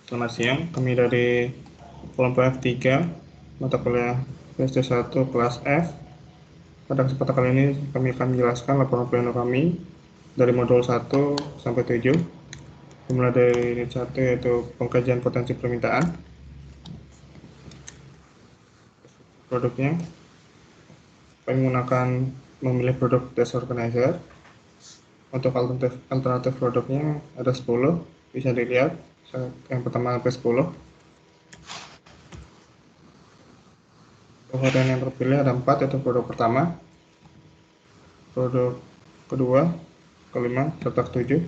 Selamat siang, kami dari kelompok F3, mata kuliah PSC1 kelas F. Pada kesempatan kali ini kami akan menjelaskan laporan pleno kami dari modul 1 sampai 7. Dimulai dari unit 1 yaitu pengkajian potensi permintaan. Produknya, kami menggunakan memilih produk test organizer. Untuk alternatif produknya ada 10, bisa dilihat. Yang pertama sampai 10. Varian yang terpilih ada 4, yaitu produk pertama, produk kedua, kelima, serta ketujuh.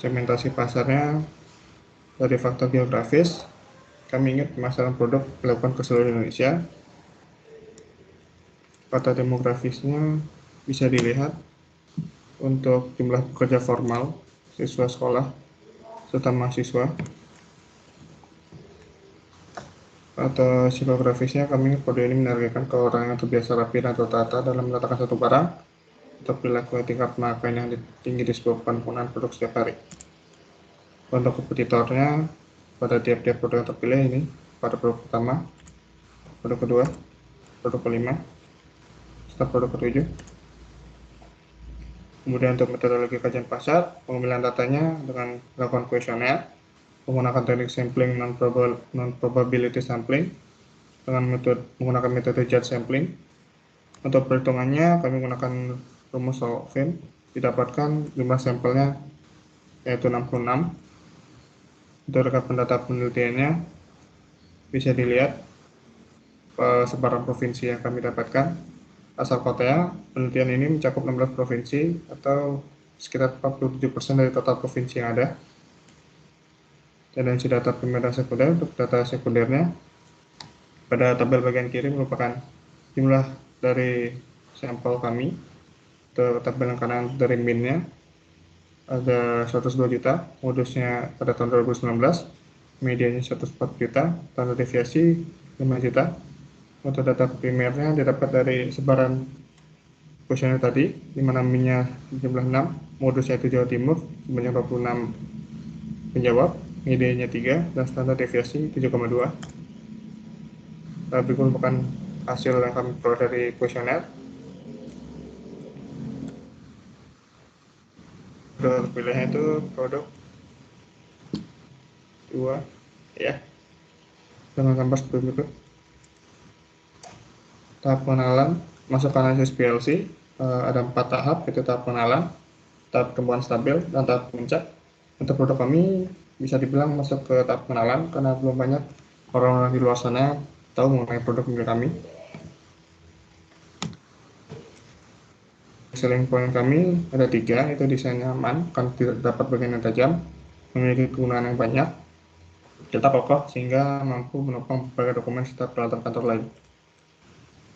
Segmentasi pasarnya dari faktor geografis, kami ingin pemasaran produk dilakukan ke seluruh Indonesia. Pada demografisnya bisa dilihat untuk jumlah pekerja formal, siswa sekolah, serta mahasiswa. Atau psikografisnya, kami kode ini menargetkan ke orang yang terbiasa rapi dan tertata dalam meletakkan satu barang atau perilaku tingkat pemakaian yang tinggi disebabkan penggunaan produk setiap hari. Untuk kompetitornya pada tiap-tiap produk yang terpilih ini, pada produk pertama, produk kedua, produk kelima, serta produk ketujuh. Kemudian untuk metodologi kajian pasar, pemilihan datanya dengan melakukan kuesioner, menggunakan teknik sampling non-probability sampling, menggunakan metode judge sampling. Untuk perhitungannya, kami menggunakan rumus Solvin, didapatkan jumlah sampelnya yaitu 66. Untuk rekapan data penelitiannya, bisa dilihat sebaran provinsi yang kami dapatkan. Asal kotanya, penelitian ini mencakup 16 provinsi atau sekitar 47% dari total provinsi yang ada. Tendensi data primer dan sekunder. Untuk data sekundernya, pada tabel bagian kiri merupakan jumlah dari sampel kami. Untuk tabel yang kanan dari min-nya ada 102 juta, modusnya pada tahun 2019, medianya 104 juta, standar deviasi 5 juta. Untuk data primernya didapat dari sebaran kuesioner tadi, di mana min-nya jumlah 6, modusnya itu Jawa Timur, sebanyak 26 penjawab, medianya 3, dan standar deviasi 7,2. Berikut merupakan hasil yang kami peroleh dari kuesioner. Produk terpilihnya itu produk 2, ya, dengan gambar seperti berikut. Tahap pengenalan masuk ke analisis PLC, ada 4 tahap, yaitu tahap pengenalan, tahap pertumbuhan stabil, dan tahap puncak. Untuk produk kami bisa dibilang masuk ke tahap pengenalan karena belum banyak orang-orang di luar sana tahu mengenai produk milik kami. Selling point kami ada 3, yaitu desainnya aman, kan tidak dapat bagian yang tajam, memiliki kegunaan yang banyak, cetak kokoh sehingga mampu menopang berbagai dokumen serta peralatan kantor lain.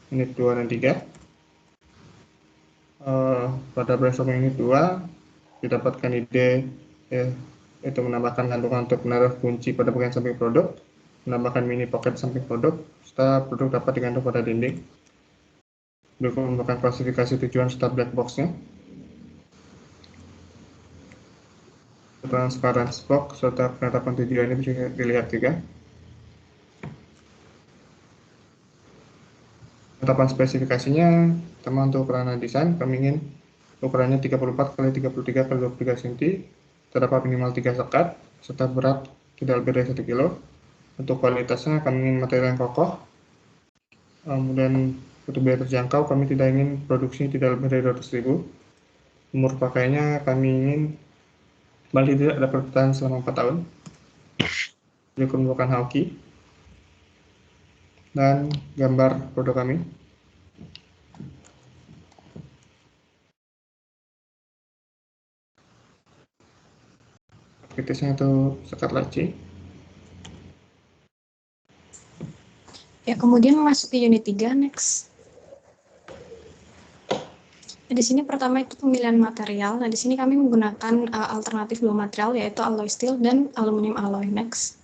Unit 2 dan 3. Pada brainstorming unit 2 didapatkan ide yaitu menambahkan gantungan untuk menaruh kunci pada bagian samping produk, menambahkan mini pocket samping produk, serta produk dapat digantung pada dinding. Berikut merupakan klasifikasi tujuan serta black box-nya. Transparency box serta penetapan tujuan ini bisa dilihat juga. Penetapan spesifikasinya, pertama untuk ukuran desain, kami ingin ukurannya 34 x 33 x 23 cm, terdapat minimal 3 sekat, serta berat tidak lebih dari 1 kg. Untuk kualitasnya, kami ingin material yang kokoh. Kemudian untuk biaya terjangkau, kami tidak ingin produksi tidak lebih dari 200.000. Umur pakainya kami ingin paling tidak dapat bertahan selama 4 tahun. Berikut merupakan hoki dan gambar produk kami. Kritisnya itu sekat laci. Ya, kemudian masuk ke unit 3, next. Nah, di sini pertama itu pemilihan material. Nah, di sini kami menggunakan alternatif dua material, yaitu alloy steel dan aluminium alloy. Next.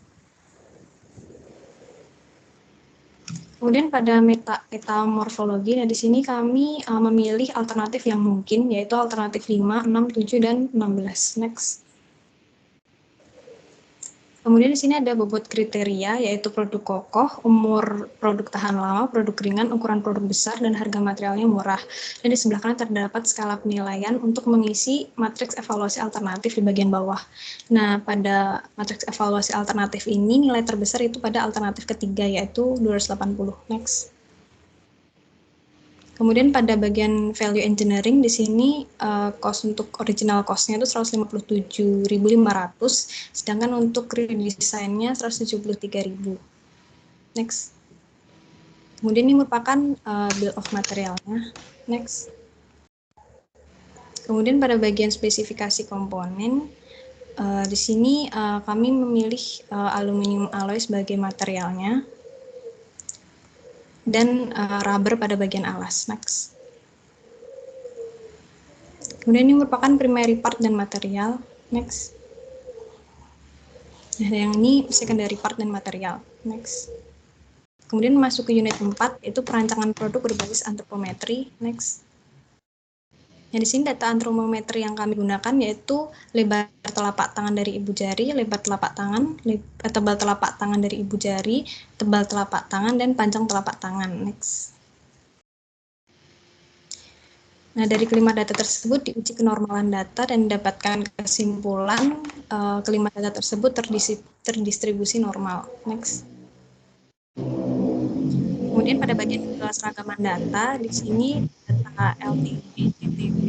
Kemudian pada peta morfologi, nah di sini kami memilih alternatif yang mungkin, yaitu alternatif 5, 6, 7, dan 16. Next. Kemudian di sini ada bobot kriteria, yaitu produk kokoh, umur produk tahan lama, produk ringan, ukuran produk besar, dan harga materialnya murah. Dan di sebelah kanan terdapat skala penilaian untuk mengisi matriks evaluasi alternatif di bagian bawah. Nah, pada matriks evaluasi alternatif ini, nilai terbesar itu pada alternatif ketiga, yaitu 280. Next. Kemudian pada bagian value engineering di sini cost untuk original cost-nya itu 157.500, sedangkan untuk redesign-nya 173.000. Next. Kemudian ini merupakan bill of materialnya. Next. Kemudian pada bagian spesifikasi komponen, di sini kami memilih aluminium alloy sebagai materialnya dan rubber pada bagian alas. Next. Kemudian ini merupakan primary part dan material. Next. Nah, yang ini secondary part dan material. Next. Kemudian masuk ke unit 4, itu perancangan produk berbasis antropometri. Next. Nah, di sini data antropometri yang kami gunakan yaitu lebar telapak tangan dari ibu jari, lebar telapak tangan, tebal telapak tangan dari ibu jari, tebal telapak tangan, dan panjang telapak tangan. Next. Nah, dari kelima data tersebut diuji kenormalan data dan didapatkan kesimpulan kelima data tersebut terdistribusi normal. Next. Kemudian pada bagian keseragaman data, di sini data LTV, TTV,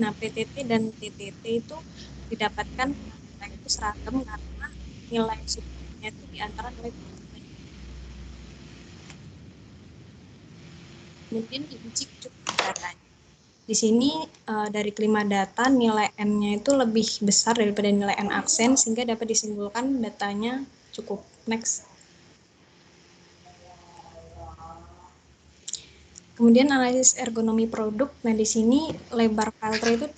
nah, PTT dan TTT itu didapatkan nilai itu seragam karena nilai subjeknya itu di antara nilai. Kemudian diuji kecukupan datanya. Di sini dari kelima data nilai N-nya itu lebih besar daripada nilai N aksen sehingga dapat disimpulkan datanya cukup. Next. Kemudian analisis ergonomi produk. Nah, di sini lebar filter itu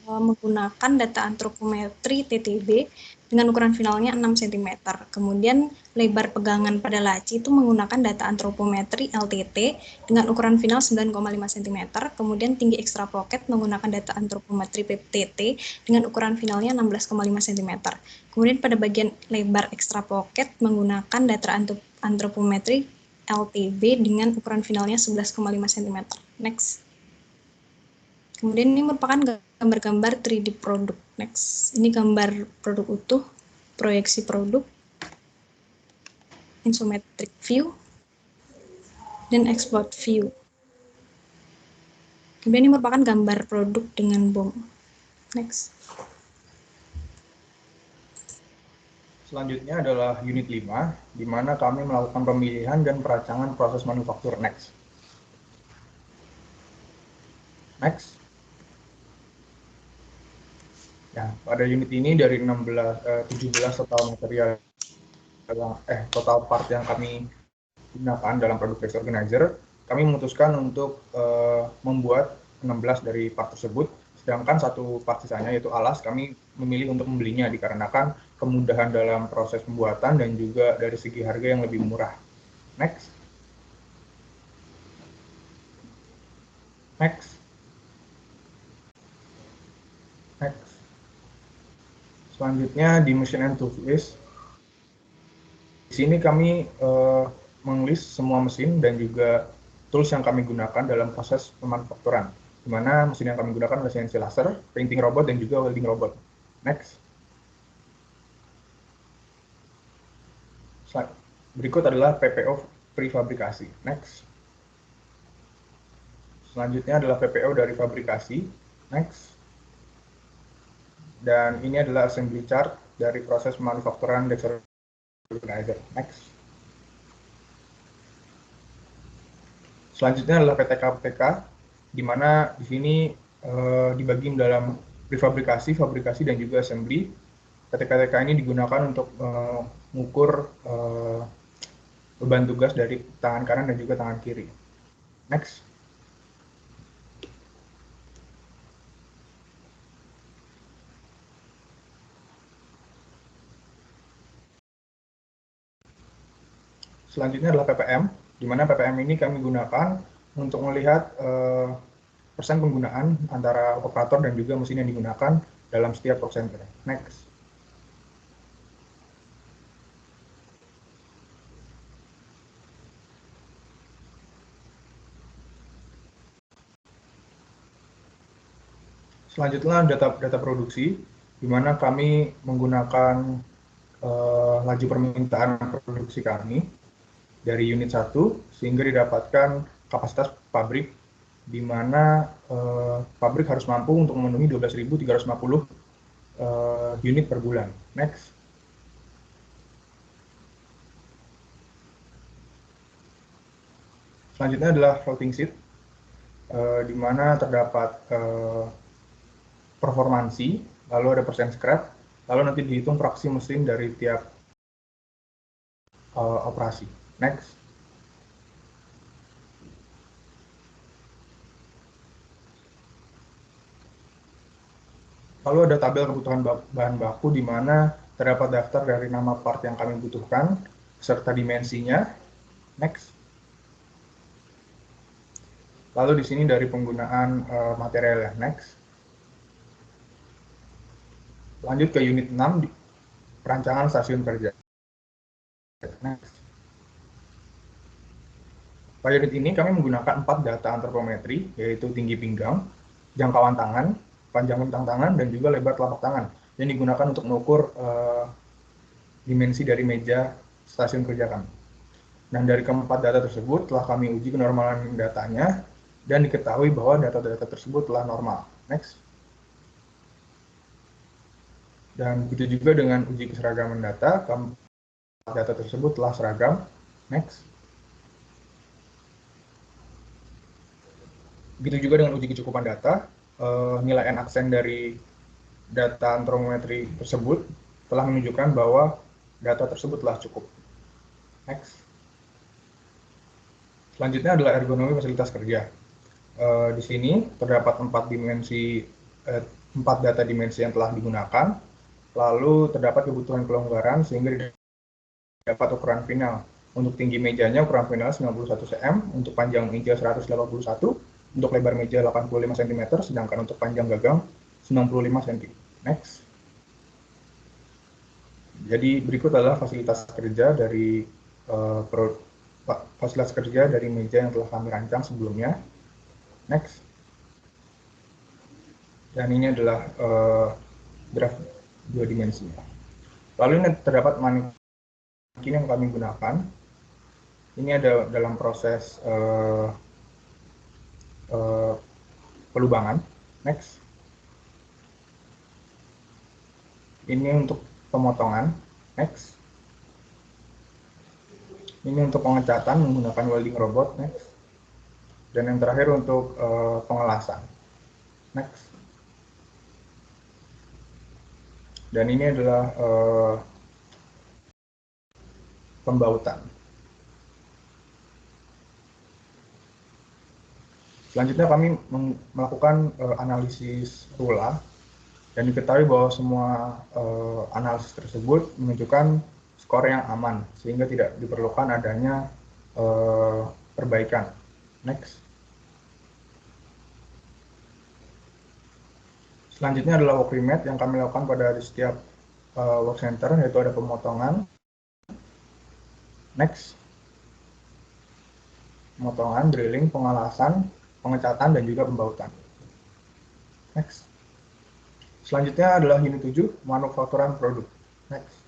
menggunakan data antropometri TTB dengan ukuran finalnya 6 cm. Kemudian lebar pegangan pada laci itu menggunakan data antropometri LTT dengan ukuran final 9,5 cm. Kemudian tinggi extra pocket menggunakan data antropometri PTT dengan ukuran finalnya 16,5 cm. Kemudian pada bagian lebar extra pocket menggunakan data antropometri LTB dengan ukuran finalnya 11,5 cm. Next. Kemudian ini merupakan gambar-gambar 3D produk. Next. Ini gambar produk utuh, proyeksi produk, isometric view, dan explode view. Kemudian ini merupakan gambar produk dengan bom. Next. Selanjutnya adalah unit 5, di mana kami melakukan pemilihan dan perancangan proses manufaktur. Next. Next. Ya, pada unit ini dari 17 total material total part yang kami gunakan dalam produk base organizer, kami memutuskan untuk membuat 16 dari part tersebut, sedangkan satu part sisanya yaitu alas kami memilih untuk membelinya dikarenakan kemudahan dalam proses pembuatan dan juga dari segi harga yang lebih murah. Next. Next. Next. Selanjutnya di machine and tools list. Di sini kami menglist semua mesin dan juga tools yang kami gunakan dalam proses pemanufakturan, di mana mesin yang kami gunakan adalah CNC laser, printing robot, dan juga welding robot. Next. Slide. Berikut adalah PPO prefabrikasi. Next. Selanjutnya adalah PPO dari fabrikasi. Next. Dan ini adalah assembly chart dari proses pemanufakturan Dexter organizer. Next. Selanjutnya adalah PTK-PTK, di mana di sini dibagi dalam prefabrikasi, fabrikasi, dan juga assembly. PTK-PTK ini digunakan untuk mengukur beban tugas dari tangan kanan dan juga tangan kiri. Next. Selanjutnya adalah PPM, di mana PPM ini kami gunakan untuk melihat persen penggunaan antara operator dan juga mesin yang digunakan dalam setiap work center. Next. Selanjutnya data produksi, di mana kami menggunakan laju permintaan produksi kami dari unit 1 sehingga didapatkan kapasitas pabrik, di mana pabrik harus mampu untuk memenuhi 12.350 unit per bulan. Next. Selanjutnya adalah routing sheet, di mana terdapat performansi, lalu ada persen scrap, lalu nanti dihitung fraksi mesin dari tiap operasi. Next. Lalu ada tabel kebutuhan bahan baku, di mana terdapat daftar dari nama part yang kami butuhkan, serta dimensinya. Next. Lalu di sini dari penggunaan material ya. Next. Lanjut ke unit 6, perancangan stasiun kerja. Next. Pada unit ini kami menggunakan 4 data antropometri, yaitu tinggi pinggang, jangkauan tangan, panjang bentang tangan, dan juga lebar telapak tangan, yang digunakan untuk mengukur dimensi dari meja stasiun kerja kami. Dan dari keempat data tersebut telah kami uji kenormalan datanya, dan diketahui bahwa data-data tersebut telah normal. Next. Dan begitu juga dengan uji keseragaman data, keempat data tersebut telah seragam. Next. Begitu juga dengan uji kecukupan data, nilai N aksen dari data antropometri tersebut telah menunjukkan bahwa data tersebut telah cukup. Next. Selanjutnya adalah ergonomi fasilitas kerja. Di sini terdapat 4 data dimensi yang telah digunakan, lalu terdapat kebutuhan kelonggaran sehingga dapat ukuran final. Untuk tinggi mejanya ukuran final 91 cm, untuk panjang meja 181, untuk lebar meja 85 cm, sedangkan untuk panjang gagang 95 cm. Next. Jadi berikut adalah fasilitas kerja dari meja yang telah kami rancang sebelumnya. Next. Dan ini adalah graf 2 dimensi. Lalu ini terdapat manekin yang kami gunakan. Ini ada dalam proses pelubangan. Next. Ini untuk pemotongan. Next. Ini untuk pengecatan menggunakan welding robot. Next. Dan yang terakhir untuk pengelasan. Next. Dan ini adalah pembautan. Selanjutnya kami melakukan analisis rula, dan diketahui bahwa semua analisis tersebut menunjukkan skor yang aman, sehingga tidak diperlukan adanya perbaikan. Next. Selanjutnya adalah work remit yang kami lakukan pada setiap work center, yaitu ada pemotongan. Next. Pemotongan, drilling, pengelasan, pengecatan, dan juga pembautan. Next. Selanjutnya adalah unit 7, manufakturan produk. Next.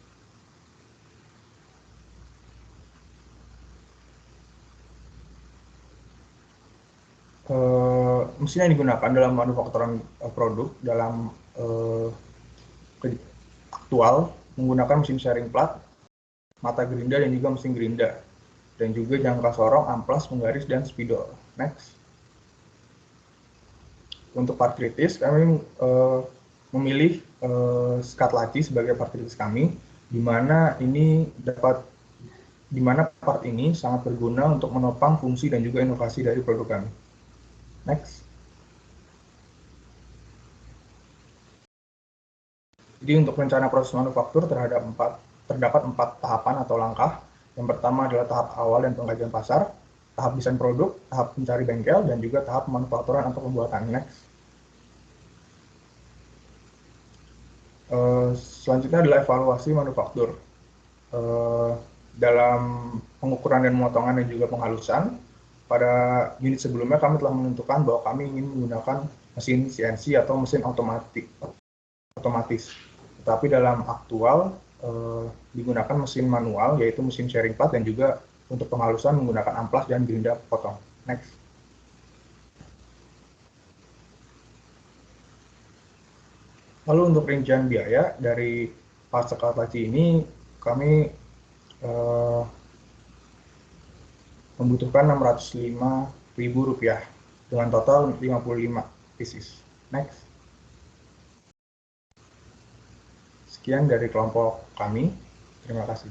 Mesin yang digunakan dalam manufakturan produk dalam aktual menggunakan mesin sharing plat, mata gerinda, dan juga mesin gerinda, dan juga jangka sorong, amplas, penggaris, dan spidol. Next. Untuk part kritis, kami memilih skat laci sebagai part kritis kami, di mana part ini sangat berguna untuk menopang fungsi dan juga inovasi dari produk kami. Next. Jadi untuk rencana proses manufaktur terdapat 4 tahapan atau langkah, Yang pertama adalah tahap awal dan pengkajian pasar, tahap desain produk, tahap mencari bengkel, dan juga tahap manufakturan atau pembuatan. Next. Selanjutnya adalah evaluasi manufaktur. Dalam pengukuran dan pemotongan dan juga penghalusan, pada unit sebelumnya kami telah menentukan bahwa kami ingin menggunakan mesin CNC atau mesin otomatis. Tetapi dalam aktual digunakan mesin manual, yaitu mesin sharing plat, dan juga untuk penghalusan menggunakan amplas dan gerinda potong. Next. Lalu untuk rincian biaya dari part sekalapaci ini, kami membutuhkan Rp605.000 dengan total 55 pieces. Next. Sekian dari kelompok kami. Terima kasih.